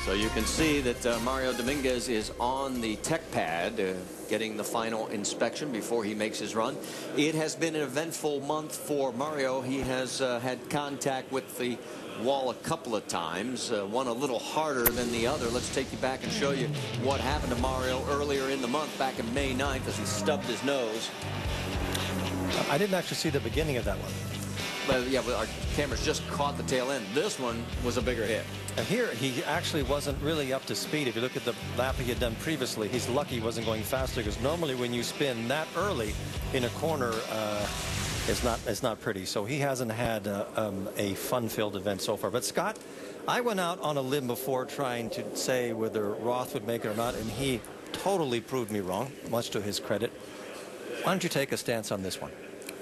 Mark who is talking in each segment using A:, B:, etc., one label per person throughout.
A: So you can see that Mario Dominguez is on the tech pad getting the final inspection before he makes his run. It has been an eventful month for Mario. He has had contact with the wall a couple of times, one a little harder than the other. Let's take you back and show you what happened to Mario earlier in the month, back in May 9th, as he stubbed his nose.
B: I didn't actually see the beginning of that one.
A: But yeah, but our cameras just caught the tail end. This one was a bigger hit.
B: And here, he actually wasn't really up to speed. If you look at the lap he had done previously, he's lucky he wasn't going faster, because normally when you spin that early in a corner, it's not pretty. So he hasn't had a fun-filled event so far. But Scott, I went out on a limb before trying to say whether Roth would make it or not, and he totally proved me wrong, much to his credit. Why don't you take a stance on this one?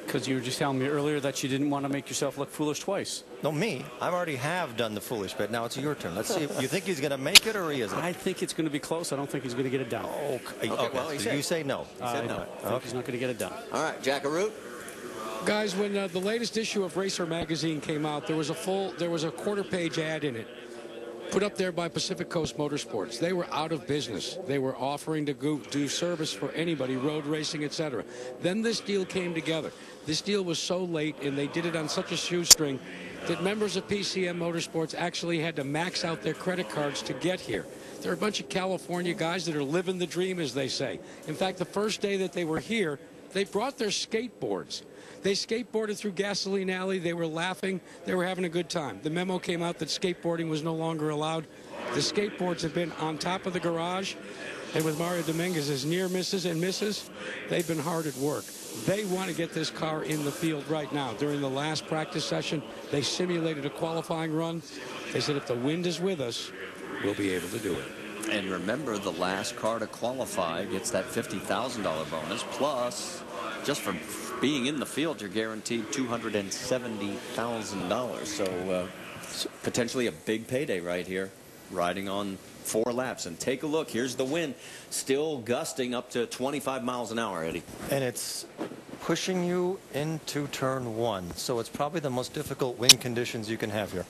C: Because you were just telling me earlier that you didn't want to make yourself look foolish twice.
B: No, me. I already have done the foolish bit. Now it's your turn. Let's see if you think he's going to make it or he isn't.
C: I think it's going to be close. I don't think he's going to get it done.
B: Okay.
A: Well,
B: So you say no.
A: He said no.
C: I think he's not going to get it done.
A: All right, Jackaroot.
D: Guys, when the latest issue of Racer magazine came out, there was a quarter-page ad in it, put up there by Pacific Coast Motorsports. They were out of business. They were offering to do service for anybody, road racing, etc. Then this deal came together. This deal was so late, and they did it on such a shoestring that members of PCM Motorsports actually had to max out their credit cards to get here. There are a bunch of California guys that are living the dream, as they say. In fact, the first day that they were here, they brought their skateboards. They skateboarded through Gasoline Alley. They were laughing. They were having a good time. The memo came out that skateboarding was no longer allowed. The skateboards have been on top of the garage. And with Mario Dominguez's near misses and misses, they've been hard at work. They want to get this car in the field right now. During the last practice session, they simulated a qualifying run. They said if the wind is with us, we'll be able to do it.
A: And remember, the last car to qualify gets that $50,000 bonus, plus just for being in the field, you're guaranteed $270,000. So potentially a big payday right here, riding on 4 laps. And take a look. Here's the wind, still gusting up to 25 miles an hour, Eddie.
B: And it's pushing you into turn 1. So it's probably the most difficult wind conditions you can have here.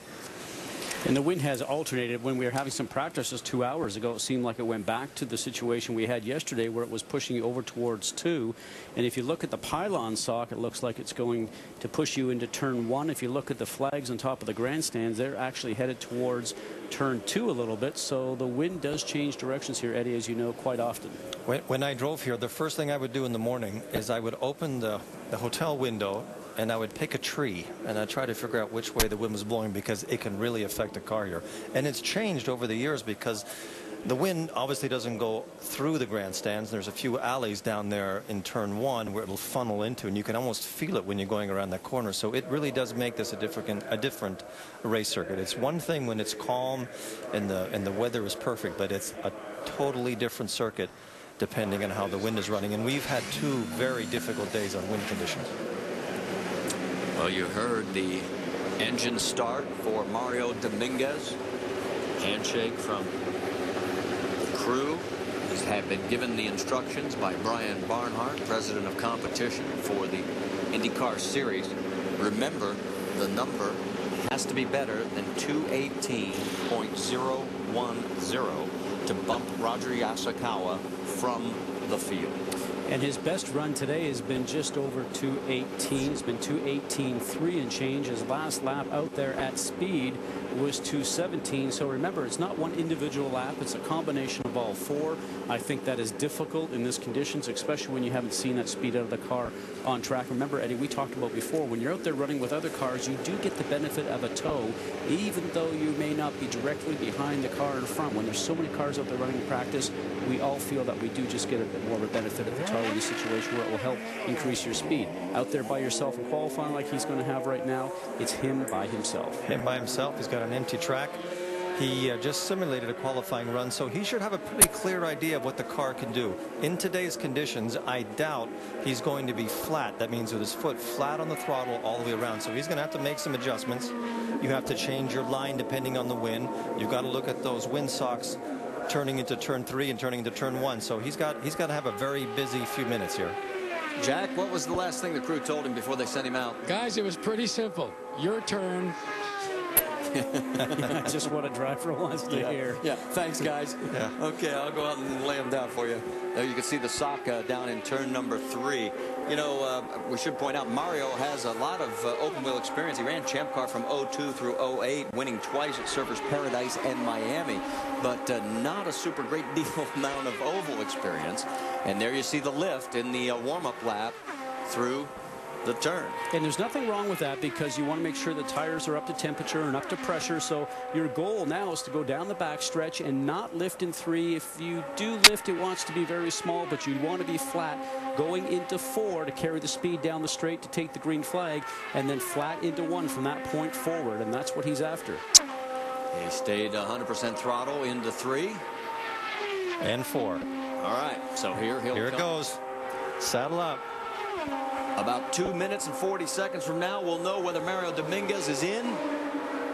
C: And the wind has alternated. When we were having some practices 2 hours ago, it seemed like it went back to the situation we had yesterday where it was pushing you over towards 2. And if you look at the pylon sock, it looks like it's going to push you into turn 1. If you look at the flags on top of the grandstands, they're actually headed towards turn 2 a little bit. So the wind does change directions here, Eddie, as you know, quite often.
B: When I drove here, the first thing I would do in the morning is I would open the hotel window and I would pick a tree and I'd try to figure out which way the wind was blowing, because it can really affect the car here. And it's changed over the years because the wind obviously doesn't go through the grandstands. There's a few alleys down there in turn 1 where it'll funnel into, and you can almost feel it when you're going around that corner. So it really does make this a different race circuit. It's one thing when it's calm and the weather is perfect, but it's a totally different circuit depending on how the wind is running. And we've had 2 very difficult days on wind conditions.
A: Well, you heard the engine start for Mario Dominguez. Handshake from the crew. He's had been given the instructions by Brian Barnhart, president of competition for the IndyCar Series. Remember, the number has to be better than 218.010 to bump Roger Yasukawa from the field.
C: And his best run today has been just over 218. It's been 218.3 and change. His last lap out there at speed was 217. So remember, it's not one individual lap. It's a combination of all 4. I think that is difficult in this conditions, especially when you haven't seen that speed out of the car on track. Remember, Eddie, we talked about before, when you're out there running with other cars, you do get the benefit of a tow, even though you may not be directly behind the car in front. When there's so many cars out there running in practice, we all feel that we do just get a bit more of a benefit of the tow in a situation where it will help increase your speed. Out there by yourself in qualifying like he's going to have right now, it's him by himself.
B: Him by himself. He's got an empty track. He just simulated a qualifying run, so he should have a pretty clear idea of what the car can do. In today's conditions, I doubt he's going to be flat. That means with his foot flat on the throttle all the way around. So he's going to have to make some adjustments. You have to change your line depending on the wind. You've got to look at those wind socks turning into turn 3 and turning into turn 1. So he's got to have a very busy few minutes here.
A: Jack, what was the last thing the crew told him before they sent him out?
D: Guys, it was pretty simple. Your turn.
C: Just what a driver wants to hear.
A: Yeah, thanks, guys.
B: Yeah.
A: Okay, I'll go out and lay them down for you. There you can see the sock down in turn number 3. You know, we should point out Mario has a lot of open wheel experience. He ran Champ Car from 02 through 08, winning twice at Surfers Paradise and Miami, but not a super great deal amount of oval experience. And there you see the lift in the warm-up lap through the turn.
C: And there's nothing wrong with that, because you want to make sure the tires are up to temperature and up to pressure. So your goal now is to go down the backstretch and not lift in 3. If you do lift, it wants to be very small, but you want to be flat going into 4 to carry the speed down the straight to take the green flag, and then flat into 1 from that point forward. And that's what he's after.
A: He stayed 100% throttle into 3
B: and 4.
A: All right, so here
B: it goes. Saddle up.
A: About 2 minutes and 40 seconds from now, we'll know whether Mario Dominguez is in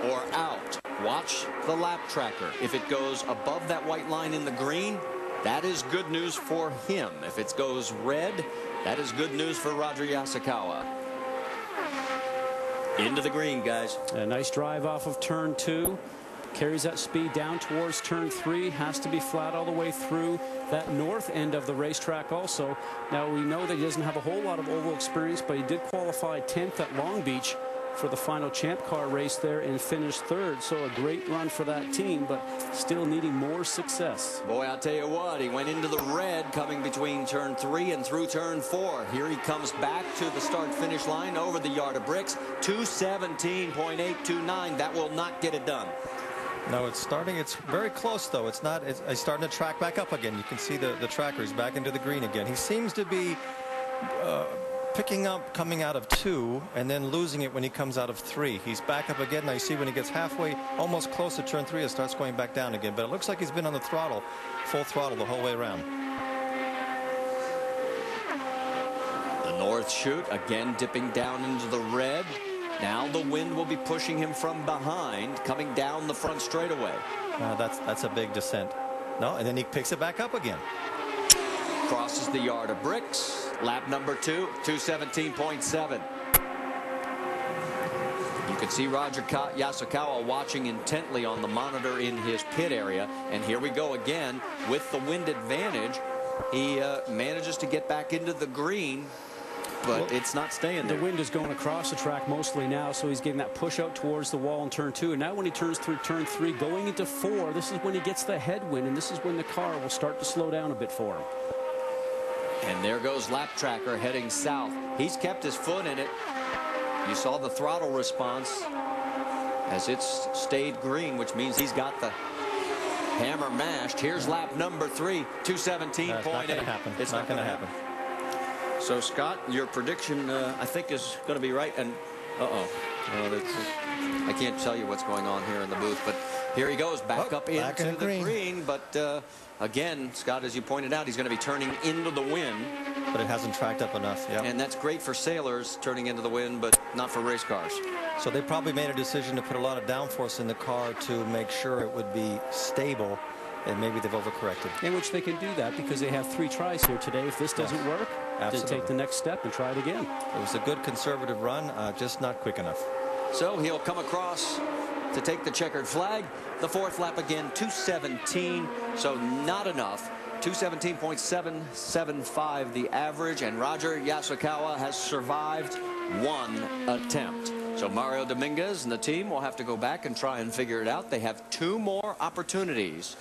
A: or out. Watch the lap tracker. If it goes above that white line in the green, that is good news for him. If it goes red, that is good news for Roger Yasukawa. Into the green, guys.
C: A nice drive off of turn 2. Carries that speed down towards turn 3. Has to be flat all the way through that north end of the racetrack also. Now, we know that he doesn't have a whole lot of oval experience, but he did qualify 10th at Long Beach for the final Champ Car race there and finished 3rd. So a great run for that team, but still needing more success.
A: Boy, I'll tell you what, he went into the red coming between turn 3 and through turn 4. Here he comes back to the start-finish line over the yard of bricks. 217.829. That will not get it done.
B: No, it's starting. It's very close, though. It's not. It's starting to track back up again. You can see the tracker is back into the green again. He seems to be picking up coming out of 2 and then losing it when he comes out of 3. He's back up again. Now you see when he gets halfway, almost close to turn 3, it starts going back down again. But it looks like he's been on the throttle, full throttle the whole way around.
A: The north chute again dipping down into the red. Now the wind will be pushing him from behind, coming down the front straightaway.
B: That's a big descent. No, and then he picks it back up again.
A: Crosses the yard of bricks. Lap number 2, 217.7. You can see Roger Yasukawa watching intently on the monitor in his pit area. And here we go again with the wind advantage. He manages to get back into the green, but it's not staying there.
C: The wind is going across the track mostly now, so he's getting that push out towards the wall in turn 2. And now when he turns through turn 3, going into 4, this is when he gets the headwind, and this is when the car will start to slow down a bit for him.
A: And there goes lap tracker heading south. He's kept his foot in it. You saw the throttle response as it's stayed green, which means he's got the hammer mashed. Here's lap number 3, 217.8.
B: It's not going to happen. It's not going to happen.
A: So, Scott, your prediction, I think, is going to be right. And, I can't tell you what's going on here in the booth, but here he goes back up into the green. But, again, Scott, as you pointed out, he's going to be turning into the wind.
B: But it hasn't tracked up enough. Yeah.
A: And that's great for sailors turning into the wind, but not for race cars.
B: So they probably made a decision to put a lot of downforce in the car to make sure it would be stable. And maybe they've overcorrected.
C: In which they can do that because they have 3 tries here today. If this doesn't work, they take the next step and try it again.
B: It was a good conservative run, just not quick enough.
A: So he'll come across to take the checkered flag. The 4th lap again, 217. So not enough. 217.775 the average. And Roger Yasukawa has survived 1 attempt. So Mario Dominguez and the team will have to go back and try and figure it out. They have 2 more opportunities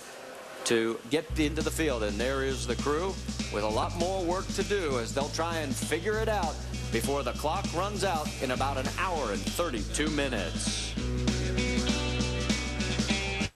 A: to get into the field, and there is the crew with a lot more work to do as they'll try and figure it out before the clock runs out in about an hour and 32 minutes.